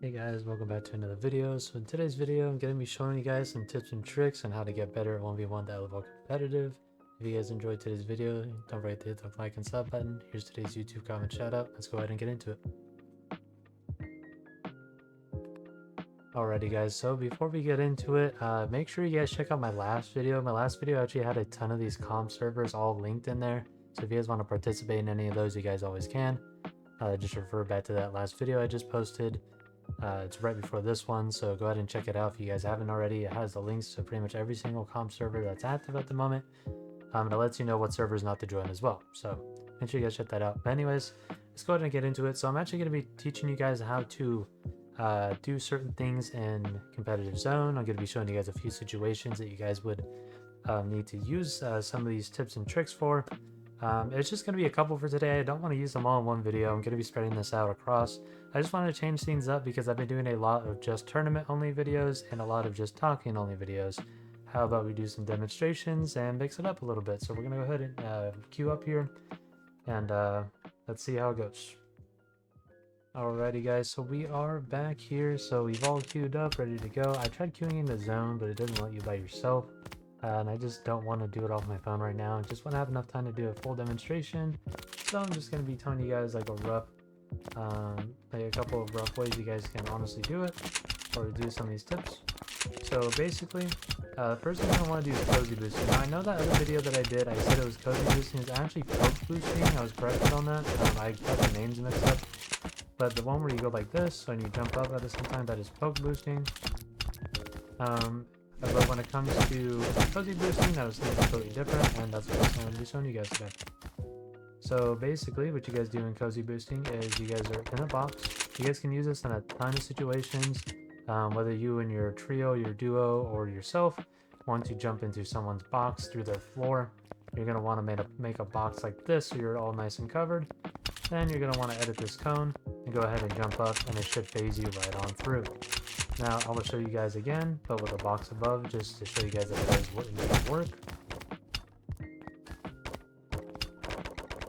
Hey guys, welcome back to another video. So in today's video, I'm going to be showing you guys some tips and tricks on how to get better at 1v1.lol competitive. If you guys enjoyed today's video, don't forget to hit the like and sub button. Here's today's YouTube comment shout out. Let's go ahead and get into it. Alrighty guys, so before we get into it, make sure you guys check out my last video. My last video actually had a ton of these comp servers all linked in there. So if you guys want to participate in any of those, you guys always can. Just refer back to that last video I just posted. It's right before this one, so go ahead and check it out if you guys haven't already. It has the links to pretty much every single comp server that's active at the moment. It lets you know what servers not to join as well, so make sure you guys check that out. But anyways, let's go ahead and get into it. So I'm actually going to be teaching you guys how to do certain things in competitive zone. I'm going to be showing you guys a few situations that you guys would need to use some of these tips and tricks for. It's just going to be a couple for today. I don't want to use them all in one video. I'm going to be spreading this out across. I just wanted to change things up because I've been doing a lot of just tournament only videos and a lot of just talking only videos. How about we do some demonstrations and mix it up a little bit? So we're going to go ahead and queue up here and let's see how it goes. Alrighty guys, so we are back here. So we've all queued up, ready to go. I tried queuing in the zone, but it doesn't let you by yourself. And I just don't want to do it off my phone right now. I just want to have enough time to do a full demonstration. So I'm just going to be telling you guys like a rough, like a couple of rough ways you guys can honestly do it, or do some of these tips. So basically, first thing I want to do is cozy boosting. Now I know that other video that I did, I said it was cozy boosting. It's actually poke boosting. I was corrected on that. I got the names mixed up. But the one where you go like this and you jump up at the same time, that is poke boosting. But when it comes to cozy boosting, that was something completely different, and that's what I'm going to be showing you guys today. So basically, what you guys do in cozy boosting is you guys are in a box. You guys can use this in a ton of situations, whether you and your trio, your duo, or yourself want to jump into someone's box through their floor. You're going to want to make a box like this so you're all nice and covered. Then you're going to want to edit this cone and go ahead and jump up, and it should phase you right on through. Now I will show you guys again, but with a box above, just to show you guys that it does work.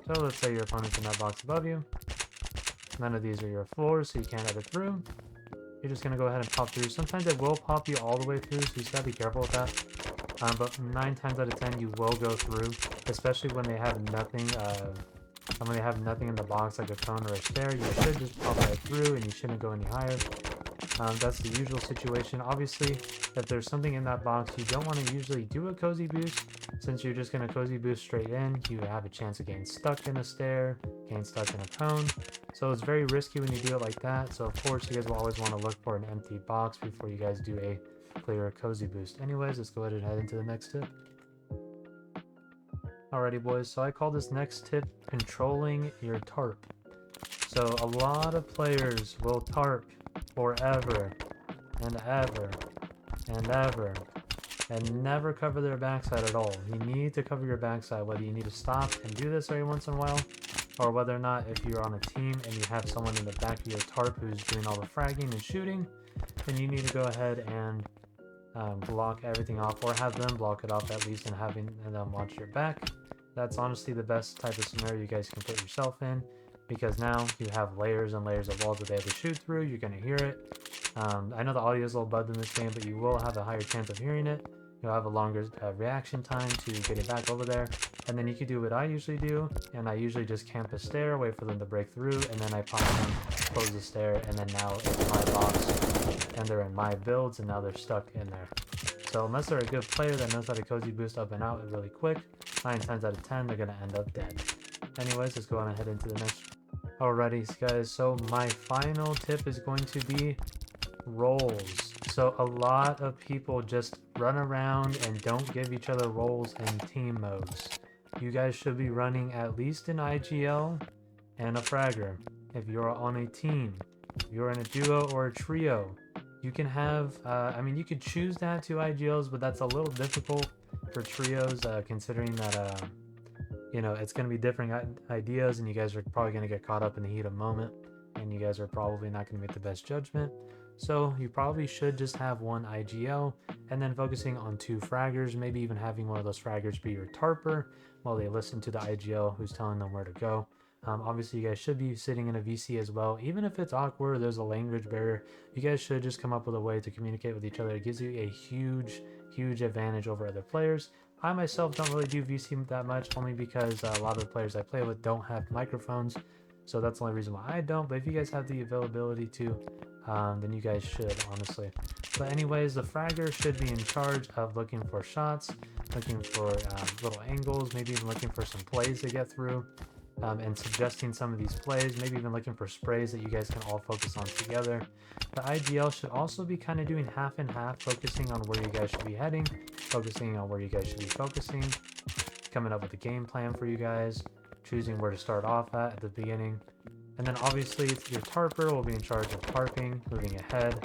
So let's say your opponent's in that box above you. None of these are your floors, so you can't edit through. You're just going to go ahead and pop through. Sometimes it will pop you all the way through, so you just got to be careful with that. But 9 times out of 10 you will go through, especially when they have nothing in the box like a cone or a stair. You should just pop right through and you shouldn't go any higher. That's the usual situation. Obviously, if there's something in that box, you don't want to usually do a cozy boost. Since you're just going to cozy boost straight in, you have a chance of getting stuck in a stair, getting stuck in a cone. So it's very risky when you do it like that. So of course, you guys will always want to look for an empty box before you guys do a clear cozy boost. Anyways, let's go ahead and head into the next tip. Alrighty boys, so I call this next tip controlling your tarp. So a lot of players will tarp forever and ever and ever and never cover their backside at all. You need to cover your backside, whether you need to stop and do this every once in a while, or whether or not if you're on a team and you have someone in the back of your tarp who's doing all the fragging and shooting, then you need to go ahead and block everything off, or have them block it off at least, and having them watch your back. That's honestly the best type of scenario you guys can put yourself in, because now you have layers and layers of walls that they have to shoot through. You're going to hear it. I know the audio is a little bugged in this game, but you will have a higher chance of hearing it. You'll have a longer reaction time to getting back over there. And then you can do what I usually do, and I usually just camp a stair, wait for them to break through, and then I pop them, close the stair, and then now it's my box, and they're in my builds, and now they're stuck in there. So unless they're a good player that knows how to cozy boost up and out really quick, 9 times out of 10 they're going to end up dead. Anyways, let's go on and head into the next. Alrighty guys, so my final tip is going to be roles. So a lot of people just run around and don't give each other roles in team modes. You guys should be running at least an IGL and a fragger. If you're on a team, if you're in a duo or a trio, you can have, you could choose to have 2 IGLs, but that's a little difficult for trios, considering that, it's going to be different ideas, and you guys are probably going to get caught up in the heat of the moment, and you guys are probably not going to make the best judgment. So you probably should just have 1 IGL, and then focusing on 2 fraggers, maybe even having one of those fraggers be your tarper while they listen to the IGL who's telling them where to go. Obviously, you guys should be sitting in a VC as well. Even if it's awkward, there's a language barrier, you guys should just come up with a way to communicate with each other. It gives you a huge advantage over other players. I myself don't really do VC that much, only because a lot of the players I play with don't have microphones. So that's the only reason why I don't. But if you guys have the availability to, then you guys should, honestly. But anyways, the fragger should be in charge of looking for shots, looking for little angles, maybe even looking for some plays to get through. And suggesting some of these plays, maybe even looking for sprays that you guys can all focus on together. The IDL should also be kind of doing half and half, focusing on where you guys should be heading, focusing on where you guys should be focusing, coming up with a game plan for you guys, choosing where to start off at the beginning. And then obviously your tarper will be in charge of tarping, moving ahead.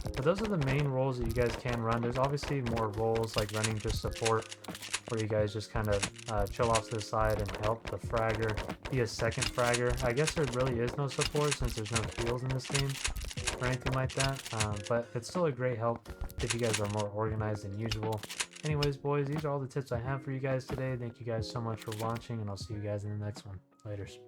But those are the main roles that you guys can run. There's obviously more roles like running just support, where you guys just kind of chill off to the side and help the fragger be a second fragger. I guess there really is no support since there's no heals in this game or anything like that, but it's still a great help if you guys are more organized than usual. Anyways, boys, these are all the tips I have for you guys today. Thank you guys so much for watching, and I'll see you guys in the next one. Laters.